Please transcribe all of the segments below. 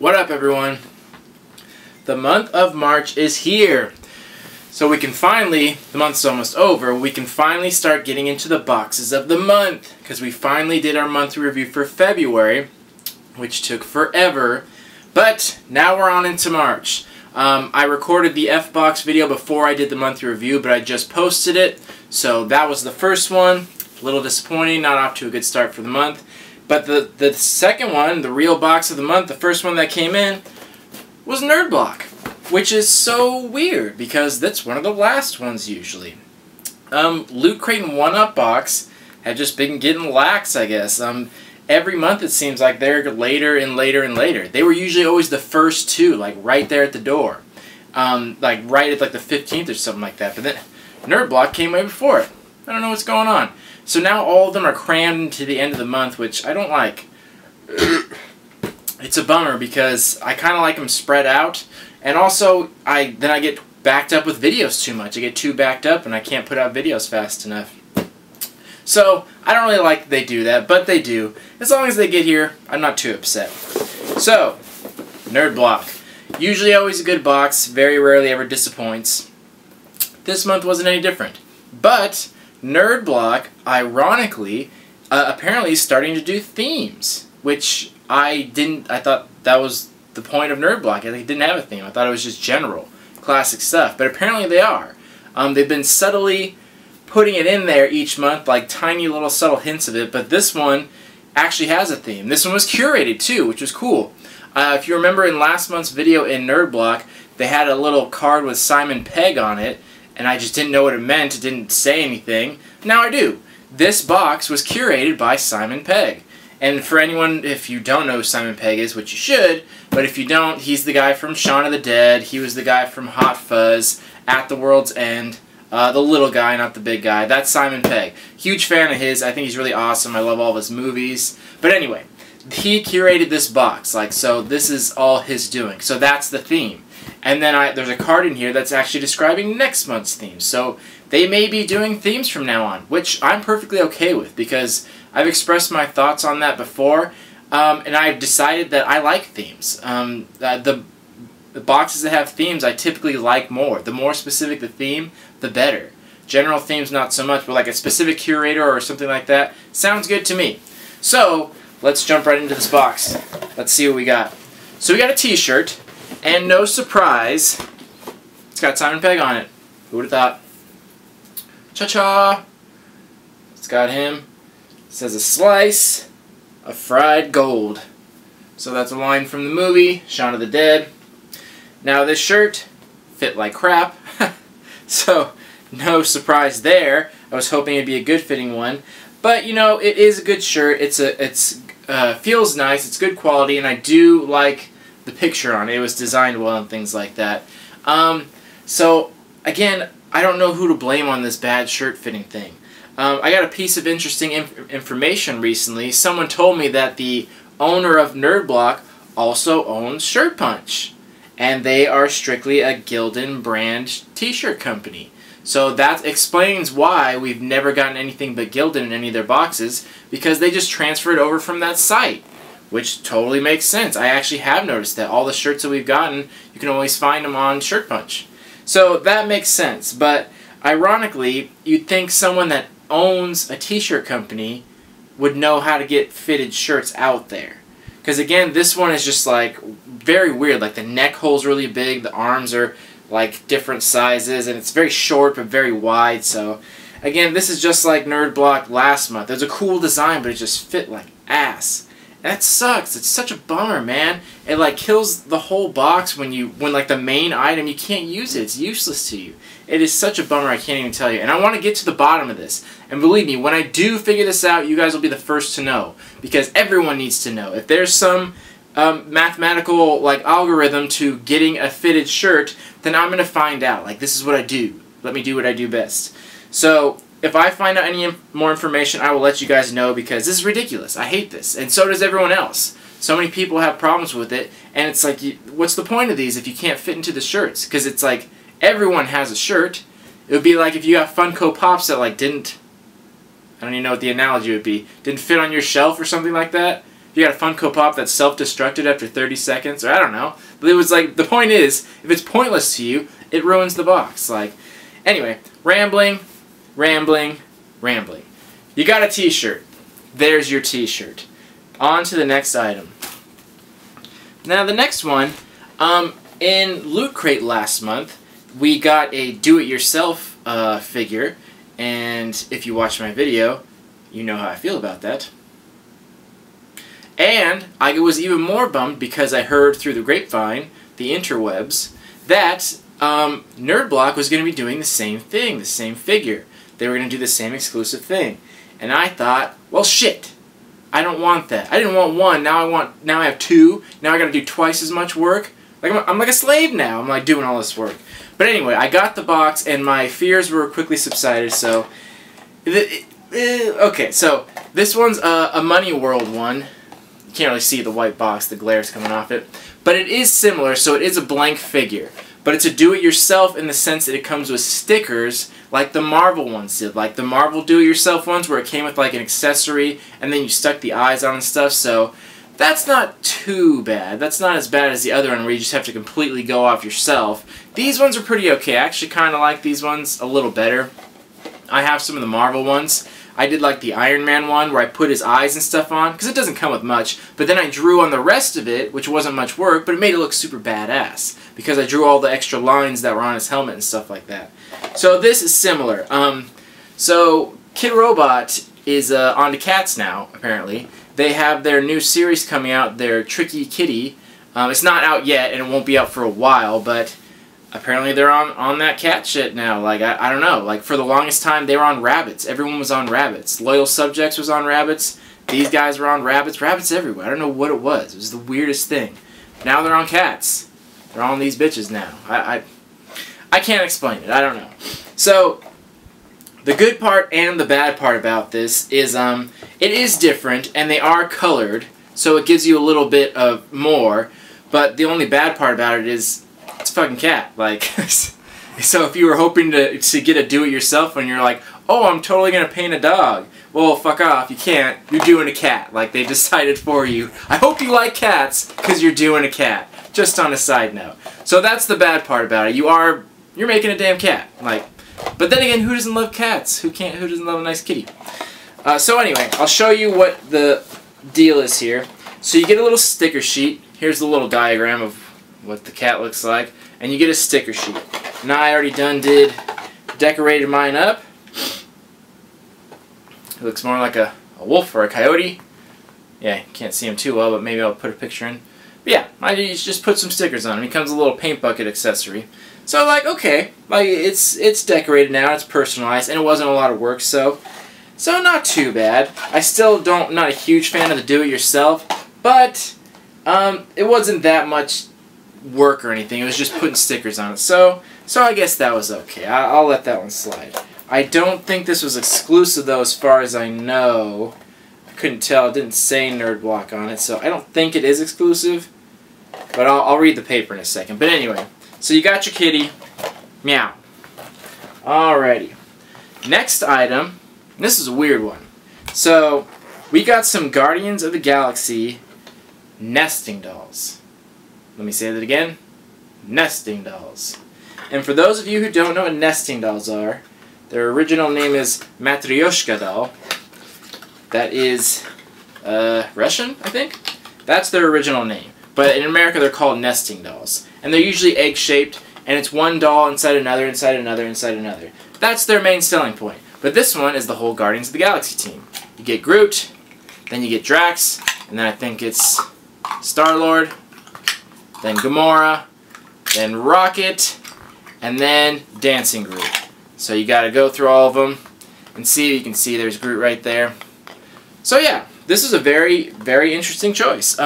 What up, everyone? The month of March is here. So we can finally, the month's almost over, we can finally start getting into the boxes of the month. Because we finally did our monthly review for February, which took forever. But now we're on into March. I recorded the F-Box video before I did the monthly review, but I just posted it. So that was the first one. A little disappointing, not off to a good start for the month. But the second one, the real box of the month, the first one that came in, was Nerd Block, which is so weird because that's one of the last ones usually. Loot Crate and 1-Up box have just been getting lax, I guess. Every month it seems like they're later and later and later. They were usually always the first two, like right there at the door. Like right at like the 15th or something like that. But then Nerd Block came way before it. I don't know what's going on. So now all of them are crammed to the end of the month, which I don't like. It's a bummer because I kind of like them spread out. And also, then I get backed up with videos too much. I get too backed up and I can't put out videos fast enough. So, I don't really like that they do that, but they do. As long as they get here, I'm not too upset. So, Nerd Block. Usually always a good box, very rarely ever disappoints. This month wasn't any different. But Nerd Block, ironically, apparently is starting to do themes, which I thought that was the point of Nerd Block. It didn't have a theme. I thought it was just general, classic stuff. But apparently they are. They've been subtly putting it in there each month, like tiny little subtle hints of it, but this one actually has a theme. This one was curated too, which was cool. If you remember in last month's video in Nerd Block, they had a little card with Simon Pegg on it, and I just didn't know what it meant. It didn't say anything. Now I do. This box was curated by Simon Pegg. And for anyone, if you don't know who Simon Pegg is, which you should, but if you don't, he's the guy from Shaun of the Dead. He was the guy from Hot Fuzz, At the World's End. The little guy, not the big guy. That's Simon Pegg. Huge fan of his. I think he's really awesome. I love all of his movies. But anyway, he curated this box. So this is all his doing. So that's the theme. And then there's a card in here that's actually describing next month's theme. So they may be doing themes from now on, which I'm perfectly okay with because I've expressed my thoughts on that before, and I've decided that I like themes. The boxes that have themes I typically like more. The more specific the theme, the better. General themes not so much, but like a specific curator or something like that sounds good to me. So let's jump right into this box. Let's see what we got. So we got a t-shirt. And no surprise, it's got Simon Pegg on it. Who would have thought? Cha-cha! It's got him. It says a slice of fried gold. So that's a line from the movie, Shaun of the Dead. Now this shirt fit like crap. So no surprise there. I was hoping it'd be a good fitting one. But you know, it is a good shirt. It's feels nice, it's good quality, and I do like the picture on it. It was designed well and things like that. So, again, I don't know who to blame on this bad shirt fitting thing. I got a piece of interesting information recently. Someone told me that the owner of Nerd Block also owns Shirt Punch. And they are strictly a Gildan brand t-shirt company. So that explains why we've never gotten anything but Gildan in any of their boxes, because they just transferred over from that site. Which totally makes sense. I actually have noticed that all the shirts that we've gotten, you can always find them on Shirt Punch. So that makes sense. But ironically, you'd think someone that owns a t-shirt company would know how to get fitted shirts out there. Because again, this one is just like very weird. Like the neck hole's really big, the arms are like different sizes, and it's very short but very wide. So again, this is just like Nerd Block last month. There's a cool design, but it just fit like ass. That sucks. It's such a bummer, man. It like kills the whole box when like the main item, you can't use it. It's useless to you. It is such a bummer, I can't even tell you. And I want to get to the bottom of this. And believe me, when I do figure this out, you guys will be the first to know. Because everyone needs to know. If there's some mathematical like algorithm to getting a fitted shirt, then I'm going to find out. Like, this is what I do. Let me do what I do best. So if I find out any more information, I will let you guys know, because this is ridiculous. I hate this. And so does everyone else. So many people have problems with it, and it's like, what's the point of these if you can't fit into the shirts? Because it's like, everyone has a shirt. It would be like if you got Funko Pops that like didn't, I don't even know what the analogy would be, didn't fit on your shelf or something like that. you got a Funko Pop that's self-destructed after 30 seconds, or I don't know. But it was like, the point is, if it's pointless to you, it ruins the box. Like, anyway, rambling. You got a t-shirt. There's your t-shirt. On to the next item. Now the next one, in Loot Crate last month, we got a do-it-yourself figure, and if you watch my video, you know how I feel about that. And I was even more bummed because I heard through the grapevine, the interwebs, that Nerd Block was going to be doing the same thing, the same figure. They were going to do the same exclusive thing. And I thought, well shit, I don't want that. I didn't want one, now I have two, now I got to do twice as much work. Like I'm like a slave now, I'm like doing all this work. But anyway, I got the box and my fears were quickly subsided, so... Okay, so this one's a Money World one. You can't really see the white box, the glare's coming off it. But it is similar, so it is a blank figure. But it's a do-it-yourself in the sense that it comes with stickers like the Marvel ones did. Like the Marvel do-it-yourself ones where it came with like an accessory and then you stuck the eyes on and stuff. So that's not too bad. That's not as bad as the other one where you just have to completely go off yourself. These ones are pretty okay. I actually kind of like these ones a little better. I have some of the Marvel ones. I did like the Iron Man one where I put his eyes and stuff on, because it doesn't come with much, but then I drew on the rest of it, which wasn't much work, but it made it look super badass, because I drew all the extra lines that were on his helmet and stuff like that. So this is similar. So Kid Robot is on to cats now, apparently. They have their new series coming out, their Tricky Kitty. It's not out yet, and it won't be out for a while, but apparently they're on that cat shit now. Like, I don't know. Like, for the longest time, they were on rabbits. Everyone was on rabbits. Loyal Subjects was on rabbits. These guys were on rabbits. Rabbits everywhere. I don't know what it was. It was the weirdest thing. Now they're on cats. They're on these bitches now. I can't explain it. I don't know. So, the good part and the bad part about this is, it is different, and they are colored, so it gives you a little bit of more, but the only bad part about it is it's a fucking cat. Like, so if you were hoping to get a do-it-yourself and you're like, oh, I'm totally going to paint a dog. Well, fuck off. You can't. You're doing a cat. Like, they decided for you. I hope you like cats because you're doing a cat. Just on a side note. So that's the bad part about it. You're making a damn cat. Like, but then again, who doesn't love cats? Who doesn't love a nice kitty? So anyway, I'll show you what the deal is here. So you get a little sticker sheet. Here's the little diagram of what the cat looks like, and you get a sticker sheet. Now I already decorated mine up. It looks more like a wolf or a coyote. Yeah, you can't see him too well, but maybe I'll put a picture in. But yeah, I just put some stickers on him. He comes with a little paint bucket accessory. So like, okay, like it's decorated now, it's personalized, and it wasn't a lot of work, so not too bad. I still not a huge fan of the do-it-yourself, but it wasn't that much work or anything. It was just putting stickers on it. So I guess that was okay. I'll let that one slide. I don't think this was exclusive though, as far as I know. I couldn't tell. It didn't say Nerd Block on it, so I don't think it is exclusive. But I'll read the paper in a second. But anyway, so you got your kitty. Meow. Alrighty. Next item. And this is a weird one. So we got some Guardians of the Galaxy nesting dolls. Let me say that again. Nesting dolls. And for those of you who don't know what nesting dolls are, their original name is Matryoshka doll. That is Russian, I think? That's their original name. But in America they're called nesting dolls. And they're usually egg-shaped, and it's one doll inside another, inside another, inside another. That's their main selling point. But this one is the whole Guardians of the Galaxy team. You get Groot, then you get Drax, and then I think it's Star-Lord, then Gamora, then Rocket, and then Dancing Groot. So you gotta go through all of them and see. You can see there's Groot right there. So yeah, this is a very, very interesting choice.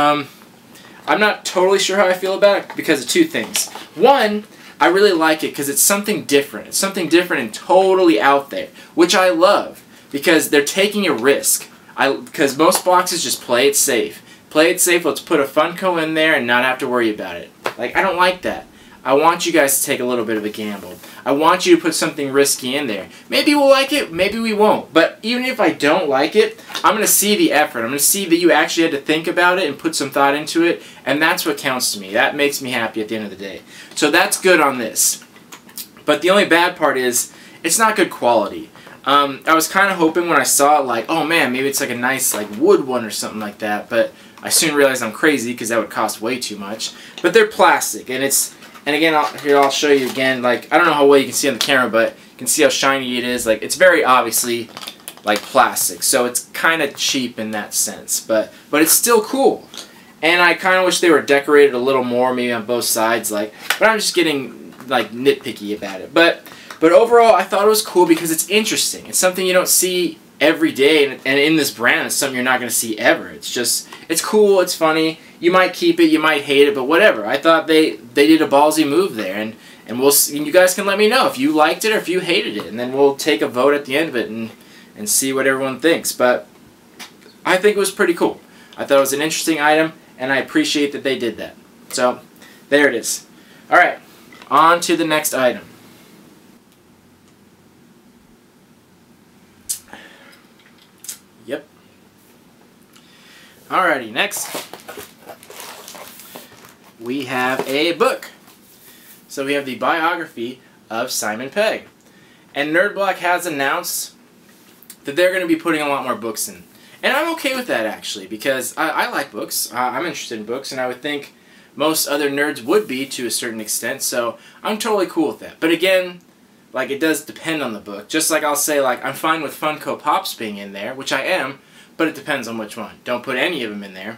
I'm not totally sure how I feel about it because of two things. One, I really like it because it's something different. It's something different and totally out there, which I love because they're taking a risk. Because most boxes just play it safe. Play it safe, let's put a Funko in there and not have to worry about it. Like, I don't like that. I want you guys to take a little bit of a gamble. I want you to put something risky in there. Maybe we'll like it, maybe we won't. But even if I don't like it, I'm going to see the effort. I'm going to see that you actually had to think about it and put some thought into it, and that's what counts to me. That makes me happy at the end of the day. So that's good on this. But the only bad part is, it's not good quality. I was kind of hoping when I saw it, like, oh man, maybe it's like a nice like wood one or something like that, but I soon realized I'm crazy because that would cost way too much. But they're plastic, and again, I'll show you again, like, I don't know how well you can see on the camera, but you can see how shiny it is. Like, it's very obviously like plastic, so it's kind of cheap in that sense, but it's still cool. And I kind of wish they were decorated a little more, maybe on both sides, like, but I'm just getting like nitpicky about it. But overall, I thought it was cool because it's interesting. It's something you don't see every day, and in this brand, it's something you're not going to see ever. It's cool, it's funny. You might keep it, you might hate it, but whatever. I thought they did a ballsy move there, and we'll see, you guys can let me know if you liked it or if you hated it, and then we'll take a vote at the end of it and see what everyone thinks. But I think it was pretty cool. I thought it was an interesting item, and I appreciate that they did that. So, there it is. Alright, on to the next item. Yep. Alrighty, next we have a book. So we have the biography of Simon Pegg. And NerdBlock has announced that they're going to be putting a lot more books in. And I'm okay with that, actually, because I like books. I'm interested in books, and I would think most other nerds would be to a certain extent, so I'm totally cool with that. But again, like, it does depend on the book. Just like I'll say, like, I'm fine with Funko Pops being in there, which I am, but it depends on which one. Don't put any of them in there.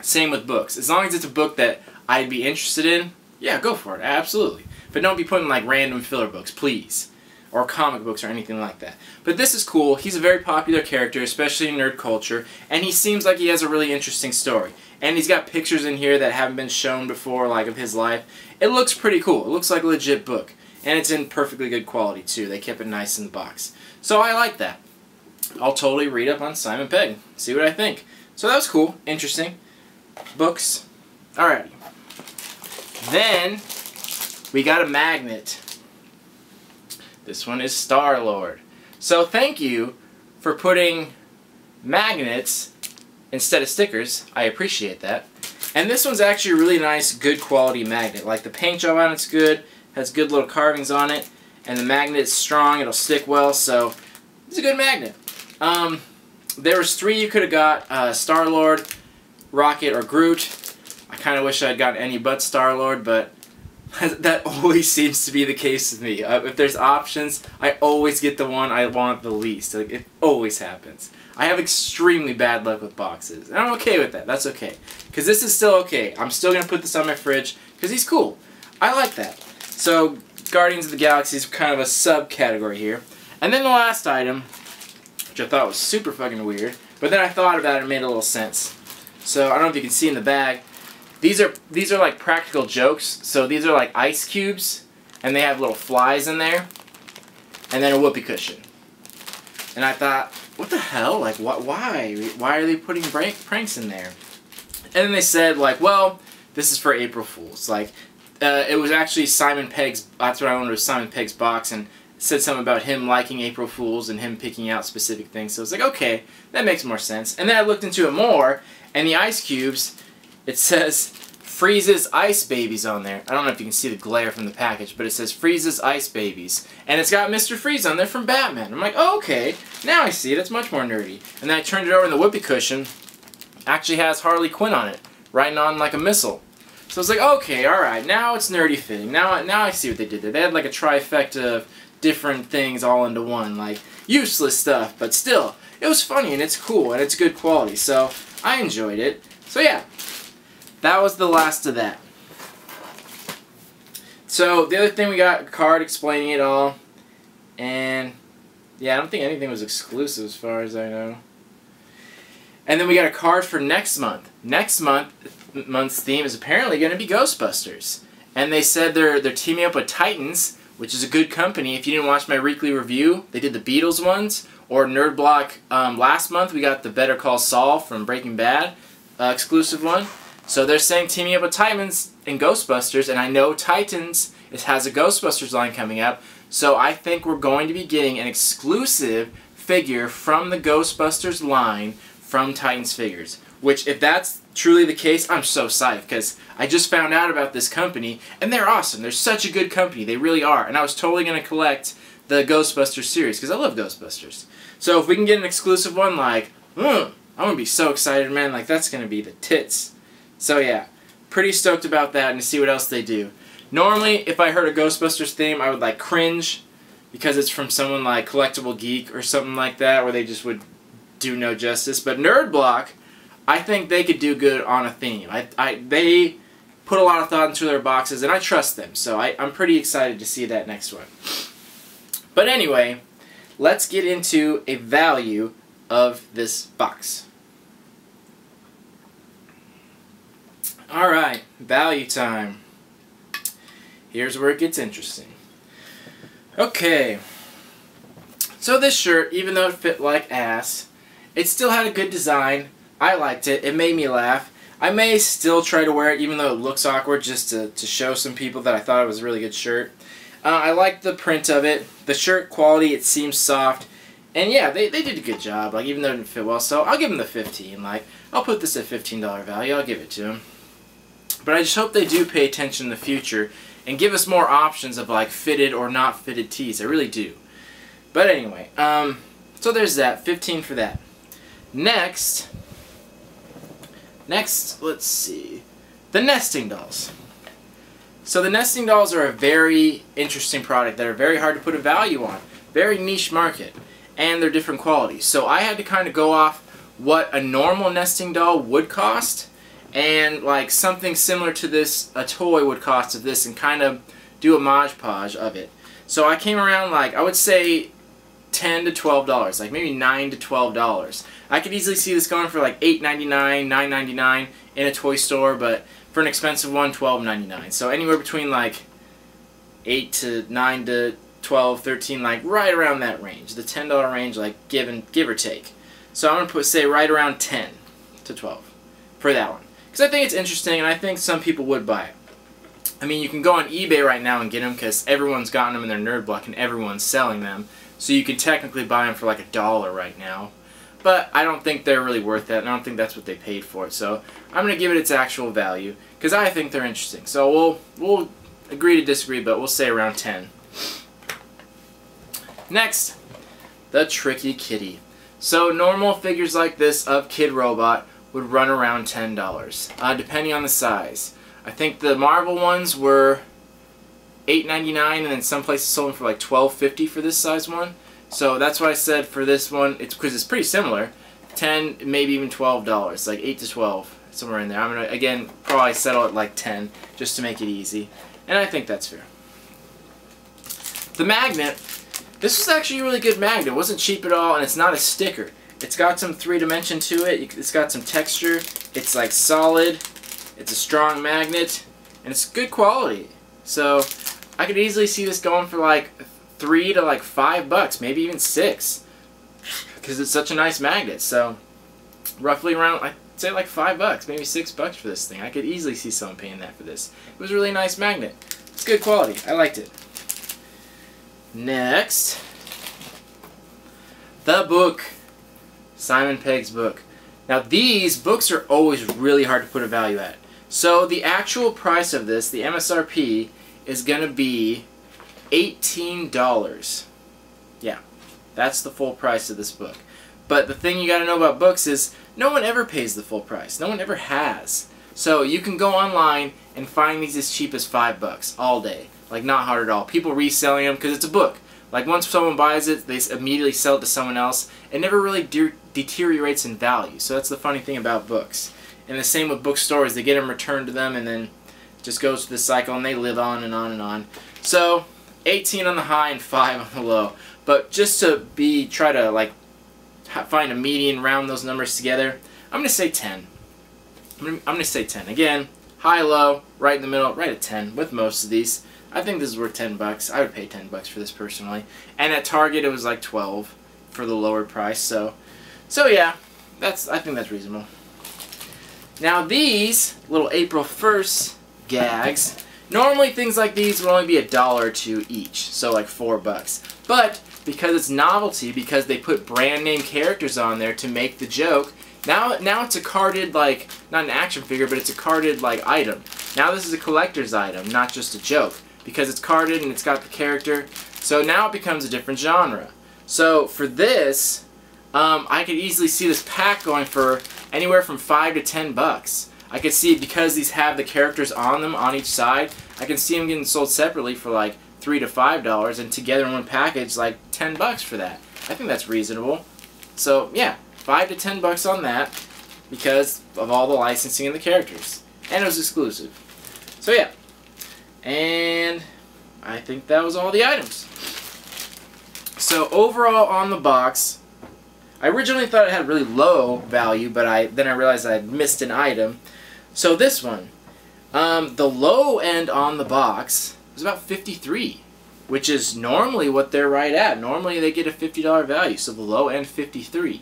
Same with books. As long as it's a book that I'd be interested in, yeah, go for it, absolutely. But don't be putting, like, random filler books, please. Or comic books or anything like that. But this is cool. He's a very popular character, especially in nerd culture, and he seems like he has a really interesting story. And he's got pictures in here that haven't been shown before, like, of his life. It looks pretty cool. It looks like a legit book. And it's in perfectly good quality, too. They kept it nice in the box. So I like that. I'll totally read up on Simon Pegg. See what I think. So that was cool. Interesting. Books. Alrighty. Then, we got a magnet. This one is Star-Lord. So thank you for putting magnets instead of stickers. I appreciate that. And this one's actually a really nice, good quality magnet. Like, the paint job on it's good. Has good little carvings on it, and the magnet is strong, it'll stick well, so it's a good magnet. There was 3 you could have got, Star-Lord, Rocket, or Groot. I kind of wish I'd gotten any but Star-Lord, but that always seems to be the case with me. If there's options, I always get the one I want the least. Like, it always happens. I have extremely bad luck with boxes, and I'm okay with that. That's okay, because this is still okay. I'm still going to put this on my fridge, because he's cool. I like that. So, Guardians of the Galaxy is kind of a subcategory here. And then the last item, which I thought was super fucking weird, but then I thought about it and it made a little sense. So, I don't know if you can see in the bag. These are like practical jokes. So, these are like ice cubes, and they have little flies in there, and then a whoopee cushion. And I thought, what the hell? Like, why? Why are they putting pranks in there? And then they said, like, well, this is for April Fools. Like, it was actually Simon Pegg's, that's what I wanted, was Simon Pegg's box, and it said something about him liking April Fools and him picking out specific things. So I was like, okay, that makes more sense. And then I looked into it more, and the ice cubes, it says Freeze's Ice Babies on there. I don't know if you can see the glare from the package, but it says Freeze's Ice Babies. And it's got Mr. Freeze on there from Batman. I'm like, oh, okay, now I see it. It's much more nerdy. And then I turned it over, and the whoopee cushion actually has Harley Quinn on it, riding on like a missile. So I was like, okay, alright, now it's nerdy fitting. Now I see what they did there. They had like a trifecta of different things all into one. Like, useless stuff, but still, it was funny and it's cool and it's good quality. So, I enjoyed it. So yeah, that was the last of that. So, the other thing, we got a card explaining it all. And, yeah, I don't think anything was exclusive as far as I know. And then we got a card for next month. Next month's theme is apparently going to be Ghostbusters. And they said they're teaming up with Titans, which is a good company. If you didn't watch my weekly review, they did the Beatles ones. Or NerdBlock last month, we got the Better Call Saul from Breaking Bad exclusive one. So they're saying teaming up with Titans and Ghostbusters, and I know Titans has a Ghostbusters line coming up, so I think we're going to be getting an exclusive figure from the Ghostbusters line from Titans Figures. Which, if that's truly the case, I'm so psyched, because I just found out about this company, and they're awesome. They're such a good company. They really are. And I was totally going to collect the Ghostbusters series, because I love Ghostbusters. So if we can get an exclusive one, like, I'm going to be so excited, man. Like, that's going to be the tits. So yeah, pretty stoked about that and to see what else they do. Normally, if I heard a Ghostbusters theme, I would like cringe because it's from someone like Collectible Geek or something like that, where they just would do no justice. But Nerd Block, I think they could do good on a theme. They put a lot of thought into their boxes, and I trust them. So I'm pretty excited to see that next one. But anyway, let's get into a value of this box. Alright, value time. Here's where it gets interesting. Okay. So this shirt, even though it fit like ass, it still had a good design. I liked it. It made me laugh. I may still try to wear it even though it looks awkward, just to show some people that I thought it was a really good shirt. I liked the print of it. The shirt quality, it seems soft. And yeah, they did a good job, like, even though it didn't fit well. So I'll give them the 15. Like, I'll put this at $15 value. I'll give it to them. But I just hope they do pay attention in the future and give us more options of like fitted or not fitted tees. I really do. But anyway, so there's that. 15 for that. Next, let's see. The nesting dolls. So the nesting dolls are a very interesting product that are very hard to put a value on. Very niche market. And they're different qualities. So I had to kind of go off what a normal nesting doll would cost, and like something similar to this, a toy would cost of this, and kind of do a Mod Podge of it. So I came around, like, I would say $10 to $12, like maybe $9 to $12. I could easily see this going for like $8.99, $9.99 in a toy store, but for an expensive one, $12.99. So anywhere between like 8 to 9 to 12, 13, like right around that range, the $10 range, like give or take. So I'm gonna say right around 10 to 12 for that one. Because I think it's interesting, and I think some people would buy it. I mean, you can go on eBay right now and get them, because everyone's gotten them in their Nerd Block and everyone's selling them. So you can technically buy them for like $1 right now. But I don't think they're really worth that, and I don't think that's what they paid for it. So I'm going to give it its actual value, because I think they're interesting. So we'll agree to disagree, but we'll say around 10. Next, the Tricky Kitty. So normal figures like this of Kid Robot would run around $10, depending on the size. I think the Marvel ones were $8.99, and then some places sold them for like $12.50 for this size one. So that's why I said for this one, it's because it's pretty similar, $10, maybe even $12, like 8 to 12, somewhere in there. I'm gonna again probably settle at like 10 just to make it easy, and I think that's fair. The magnet. This was actually a really good magnet. It wasn't cheap at all, and it's not a sticker. It's got some 3-dimension to it. It's got some texture. It's like solid. It's a strong magnet, and it's good quality. So I could easily see this going for like $3 to like $5, maybe even $6, because it's such a nice magnet. So roughly around, I'd say like $5, maybe $6 for this thing. I could easily see someone paying that for this. It was a really nice magnet. It's good quality. I liked it. Next, the book. Simon Pegg's book. Now these books are always really hard to put a value at. So the actual price of this, the MSRP, is going to be $18. Yeah, that's the full price of this book. But the thing you got to know about books is no one ever pays the full price. No one ever has. So you can go online and find these as cheap as $5 all day. Like, not hard at all. People reselling them because it's a book. Like, once someone buys it, they immediately sell it to someone else. It never really deteriorates in value. So that's the funny thing about books. And the same with bookstores. They get them returned to them, and then it just goes through the cycle, and they live on and on and on. So 18 on the high and 5 on the low. But just to try to like find a median, round those numbers together, I'm gonna say 10. I'm gonna say 10. Again, high, low, right in the middle, right at 10 with most of these. I think this is worth $10. I would pay $10 for this personally. And at Target it was like 12 for the lower price. So yeah, I think that's reasonable. Now these little April 1st gags, normally things like these would only be $1 or $2 each, so like $4. But because it's novelty, because they put brand name characters on there to make the joke, now it's a carded, like, not an action figure, but it's a carded, like, item. Now this is a collector's item, not just a joke, because it's carded and it's got the character. So now it becomes a different genre. So for this, I could easily see this pack going for anywhere from $5 to $10. I could see, because these have the characters on them on each side, I can see them getting sold separately for like $3 to $5, and together in one package like $10 for that. I think that's reasonable. So yeah, $5 to $10 on that because of all the licensing and the characters, and it was exclusive. So yeah, and I think that was all the items. So overall on the box, I originally thought it had really low value, but then I realized I had missed an item. So this one, the low end on the box was about $53, which is normally what they're right at. Normally they get a $50 value, so the low end $53,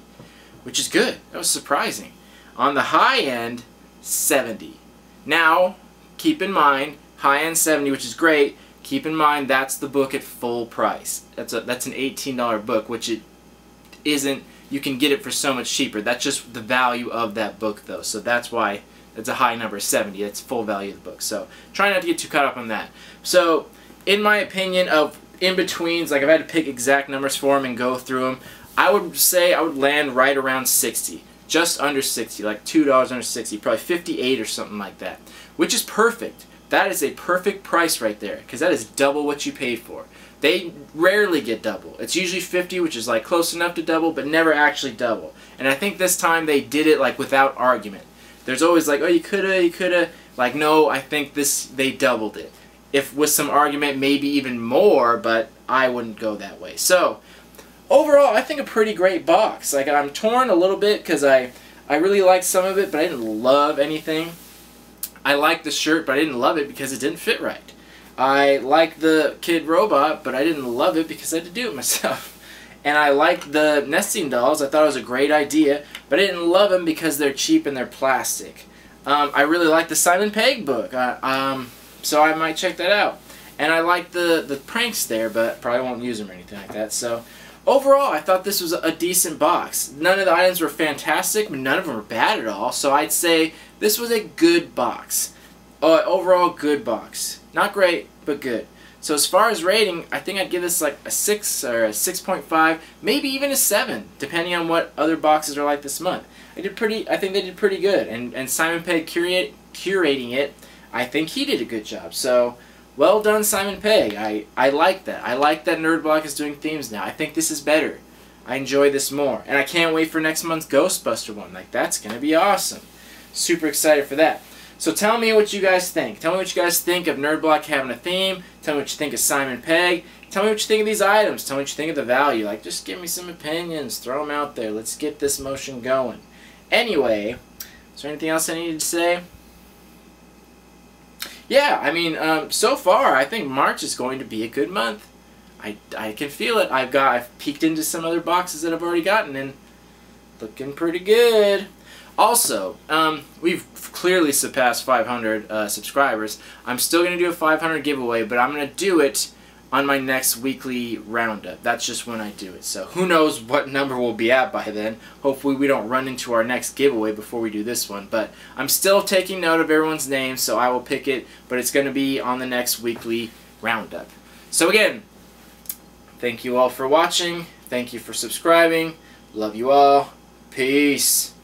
which is good. That was surprising. On the high end, $70. Now, keep in mind, high end $70, which is great. Keep in mind that's the book at full price. That's an $18 book, which it isn't. You can get it for so much cheaper. That's just the value of that book, though. So that's why it's a high number, 70. That's full value of the book. So try not to get too caught up on that. So in my opinion of in-betweens, like if I had to pick exact numbers for them and go through them, I would say I would land right around 60. Just under 60, like $2 under 60, probably 58 or something like that. Which is perfect. That is a perfect price right there, because that is double what you paid for. They rarely get double. It's usually 50, which is like close enough to double, but never actually double. And I think this time they did it like without argument. There's always like, oh, you coulda. Like, no, I think they doubled it. If with some argument, maybe even more, but I wouldn't go that way. So, overall, I think a pretty great box. Like, I'm torn a little bit because I really liked some of it, but I didn't love anything. I liked the shirt, but I didn't love it because it didn't fit right. I liked the kid robot, but I didn't love it because I had to do it myself. And I liked the nesting dolls. I thought it was a great idea, but I didn't love them because they're cheap and they're plastic. I really liked the Simon Pegg book, so I might check that out. And I liked the pranks there, but probably won't use them or anything like that. So overall, I thought this was a decent box. None of the items were fantastic, but none of them were bad at all. So I'd say this was a good box. Overall, good box. Not great, but good. So as far as rating, I think I'd give this like a 6 or a 6.5, maybe even a 7, depending on what other boxes are like this month. I think they did pretty good, and Simon Pegg curating it, I think he did a good job. So, well done, Simon Pegg. I like that. I like that Nerdblock is doing themes now. I think this is better. I enjoy this more, and I can't wait for next month's Ghostbuster one. Like, that's gonna be awesome. Super excited for that. So tell me what you guys think. Tell me what you guys think of Nerdblock having a theme. Tell me what you think of Simon Pegg. Tell me what you think of these items. Tell me what you think of the value. Like, just give me some opinions. Throw them out there. Let's get this motion going. Anyway, is there anything else I needed to say? Yeah, I mean, so far, I think March is going to be a good month. I can feel it. I've peeked into some other boxes that I've already gotten, and looking pretty good. Also, we've clearly surpassed 500 subscribers. I'm still going to do a 500 giveaway, but I'm going to do it on my next weekly roundup. That's just when I do it. So who knows what number we'll be at by then. Hopefully we don't run into our next giveaway before we do this one. But I'm still taking note of everyone's name, so I will pick it. But it's going to be on the next weekly roundup. So again, thank you all for watching. Thank you for subscribing. Love you all. Peace.